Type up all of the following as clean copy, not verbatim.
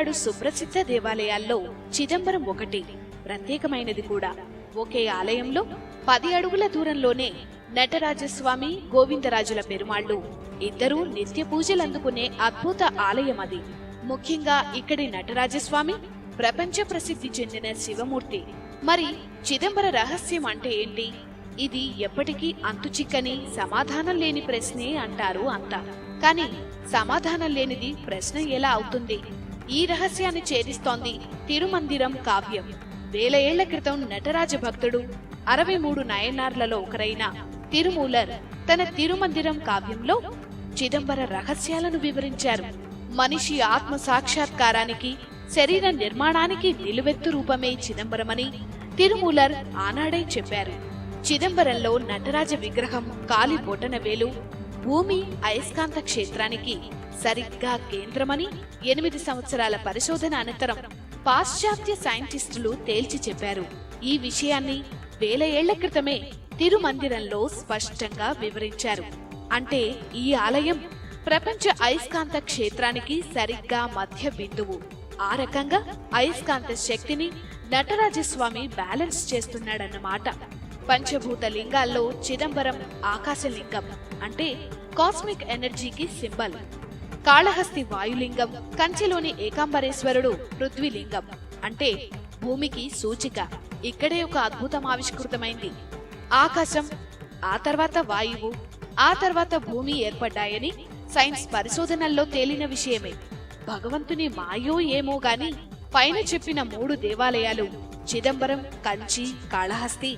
తమిళనాడు సుప్రసిద్ధ దేవాలయాల్లో చిదంబరం ఒకటి. ప్రత్యేకమైనది కూడా. ఒకే ఆలయంలో 10 అడుగుల దూరంలోనే నటరాజస్వామి, గోవిందరాజుల పెరుమాళ్లు ఇద్దరూ నిత్య పూజలందుకునే అద్భుత ఆలయం అది. ముఖ్యంగా ఇక్కడి నటరాజస్వామి ప్రపంచ ప్రసిద్ధి చెందిన శివమూర్తి. మరి చిదంబర రహస్యం అంటే ఏంటి? ఇది ఎప్పటికీ అంతుచిక్కని, సమాధానం లేని ప్రశ్నే అంటారు అంతా. కానీ సమాధానం లేనిది ప్రశ్న ఎలా అవుతుంది? ఈ రహస్యాన్ని ఛేదిస్తోంది తిరుమందిరం కావ్యం. 1000 ఏళ్ల క్రితం నటరాజ భక్తుడు 63 నయనార్లలో ఒకరైన తిరుమూలర్ తన తిరుమందిరం కావ్యంలో చిదంబర రహస్యాలను వివరించారు. మనిషి ఆత్మ సాక్షాత్కారానికి, శరీర నిర్మాణానికి నిలువెత్తు రూపమే చిదంబరమని తిరుమూలర్ ఆనాడే చెప్పారు. చిదంబరంలో నటరాజ విగ్రహం కాలి బొటనవేలు భూమి అయస్కాంత క్షేత్రానికి సరిగ్గా కేంద్రమని 8 సంవత్సరాల పరిశోధన అనంతరం పాశ్చాత్య సైంటిస్టులు తేల్చి చెప్పారు. ఈ విషయాన్ని 1000 ఏళ్ల క్రితమే తిరుమందిరంలో స్పష్టంగా వివరించారు. అంటే ఈ ఆలయం ప్రపంచ అయస్కాంత క్షేత్రానికి సరిగ్గా మధ్య బిందువు. ఆ రకంగా అయస్కాంత శక్తిని నటరాజస్వామి బ్యాలెన్స్ చేస్తున్నాడన్నమాట. పంచభూత లింగాల్లో చిదంబరం ఆకాశలింగం, అంటే కాస్మిక్ ఎనర్జీకి సింబల్. కాళహస్తి వాయులింగం, కంచిలోని ఏకాంబరేశ్వరుడు పృథ్వీలింగం, అంటే భూమికి సూచిక. ఇక్కడే ఒక అద్భుతం ఆవిష్కృతమైంది. ఆకాశం, ఆ తర్వాత వాయువు, ఆ తర్వాత భూమి ఏర్పడ్డాయని సైన్స్ పరిశోధనల్లో తేలిన విషయమే. భగవంతుని మాయో ఏమో గాని పైన చెప్పిన 3 దేవాలయాలు చిదంబరం, కంచి, కాళహస్తి,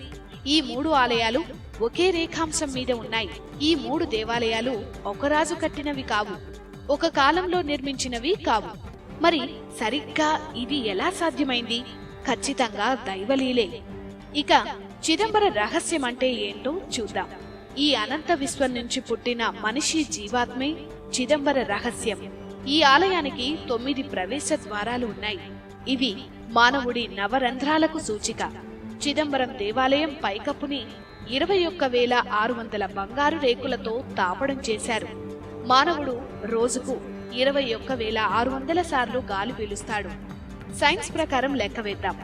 ఈ 3 ఆలయాలు ఒకే రేఖాంశం మీద ఉన్నాయి. ఈ 3 దేవాలయాలు ఒక రాజు కట్టినవి కావు, ఒక కాలంలో నిర్మించినవి కావు. మరి సరిగ్గా ఇది ఎలా సాధ్యమైంది? ఖచ్చితంగా దైవలీలే. ఇక చిదంబర రహస్యం అంటే ఏంటో చూద్దాం. ఈ అనంత విశ్వం నుంచి పుట్టిన మనిషి జీవాత్మే చిదంబర రహస్యం. ఈ ఆలయానికి 9 ప్రవేశ ద్వారాలు ఉన్నాయి. ఇవి మానవుడి నవరంధ్రాలకు సూచిక. చిదంబరం దేవాలయం పైకప్పుని 21,600 బంగారు రేకులతో తాపడం చేశారు. మానవుడు రోజుకు 21,600 సార్లు గాలి పీలుస్తాడు. సైన్స్ ప్రకారం లెక్క వేద్దాం.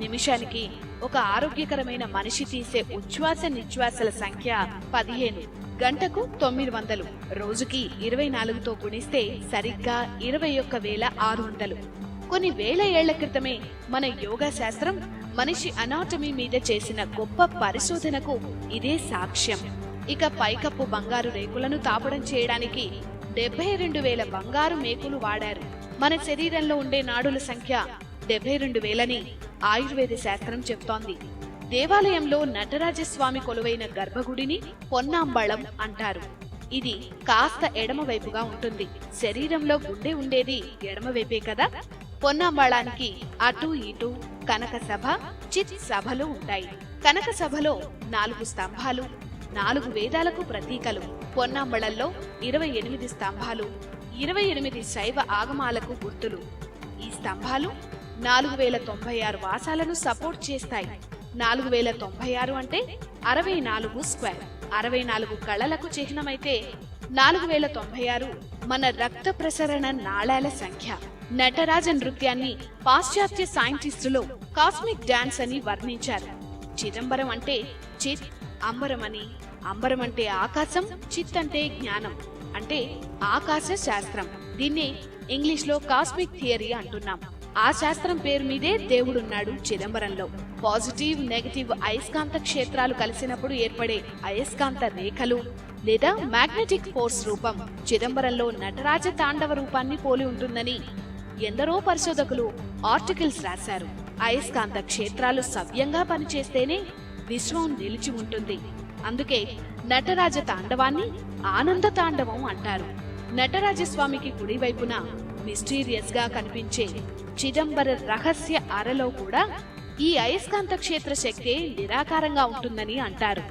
నిమిషానికి ఒక ఆరోగ్యకరమైన మనిషి తీసే ఉచ్ఛ్వాస నిశ్వాసల సంఖ్య 15. గంటకు 900. రోజుకి 24తో గుణిస్తే సరిగ్గా 21,600. కొన్ని వేల ఏళ్ల క్రితమే మన యోగా శాస్త్రం మనిషి అనాటమీ మీద చేసిన గొప్ప పరిశోధనకు ఇదే సాక్ష్యం. ఇక పైకప్పు బంగారు రేకులను తాపడం చేయడానికి 72,000 బంగారు మేకులు వాడారు. మన శరీరంలో ఉండే నాడుల సంఖ్య 72,000ని ఆయుర్వేద శాస్త్రం చెప్తోంది. దేవాలయంలో నటరాజస్వామి కొలువైన గర్భగుడిని పొన్నాంబళం అంటారు. ఇది కాస్త ఎడమవైపుగా ఉంటుంది. శరీరంలో గుండె ఉండేది ఎడమవైపే కదా. పొన్నాంబళానికి అటూ ఇటూ కనక సభ, చిత్ సభలు ఉంటాయి. కనక సభలో 4 స్తంభాలు, 4 వేదాలకు ప్రతీకలు. పొన్నాంబళంలో 28 స్తంభాలు, 28 శైవ ఆగమాలకు గుర్తులు. ఈ స్తంభాలు 4,096 వాసాలను సపోర్ట్ చేస్తాయి. 4,096 అంటే 64 స్క్వేర్. 64 కళలకు చిహ్నమైతే 4,096 మన రక్త ప్రసరణ నాళాల సంఖ్య. నటరాజ నృత్యాన్ని పాశ్చాత్య సైంటిస్టులు కాస్మిక్ డాన్స్ అని వర్ణించారు. చిదంబరం అంటే చిత్, అంబరమని. అంబరం అంటే ఆకాశం, చిత్ అంటే జ్ఞానం, అంటే ఆకాశ శాస్త్రం. దీన్ని ఇంగ్లీష్ లో కాస్మిక్ థియరీ అంటున్నాం. ఆ శాస్త్రం పేరు మీదే దేవుడున్నాడు చిదంబరంలో. పాజిటివ్, నెగటివ్ అయస్కాంత క్షేత్రాలు కలిసినప్పుడు ఏర్పడే అయస్కాంత రేఖలు లేదా మ్యాగ్నెటిక్ ఫోర్స్ రూపం చిదంబరంలో నటరాజ తాండవ రూపాన్ని పోలి ఉంటుందని ఎందరో పరిశోధకులు ఆర్టికల్స్ రాశారు. అయస్కాంత క్షేత్రాలు సవ్యంగా పనిచేస్తేనే విశ్వం నిలిచి ఉంటుంది. అందుకే నటరాజ తాండవాన్ని ఆనంద తాండవం అంటారు. నటరాజస్వామికి కుడివైపున మిస్టీరియస్ గా కనిపించే చిదంబర రహస్య అరలో కూడా ఈ అయస్కాంత క్షేత్ర శక్తి నిరాకారంగా ఉంటుందని అంటారు.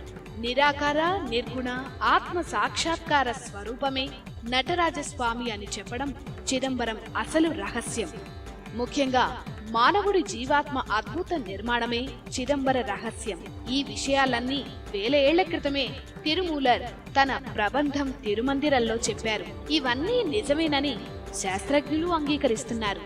నిరాకార, నిర్గుణ ఆత్మ సాక్షాత్కార స్వరూపమే నటరాజస్వామి అని చెప్పడం చిదంబరం అసలు రహస్యం. ముఖ్యంగా మానవుడి జీవాత్మ అద్భుత నిర్మాణమే చిదంబర రహస్యం. ఈ విషయాలన్నీ 1000 ఏళ్ల క్రితమే తిరుమూలర్ తన ప్రబంధం తిరుమందిరంలో చెప్పారు. ఇవన్నీ నిజమేనని శాస్త్రజ్ఞులు అంగీకరిస్తున్నారు.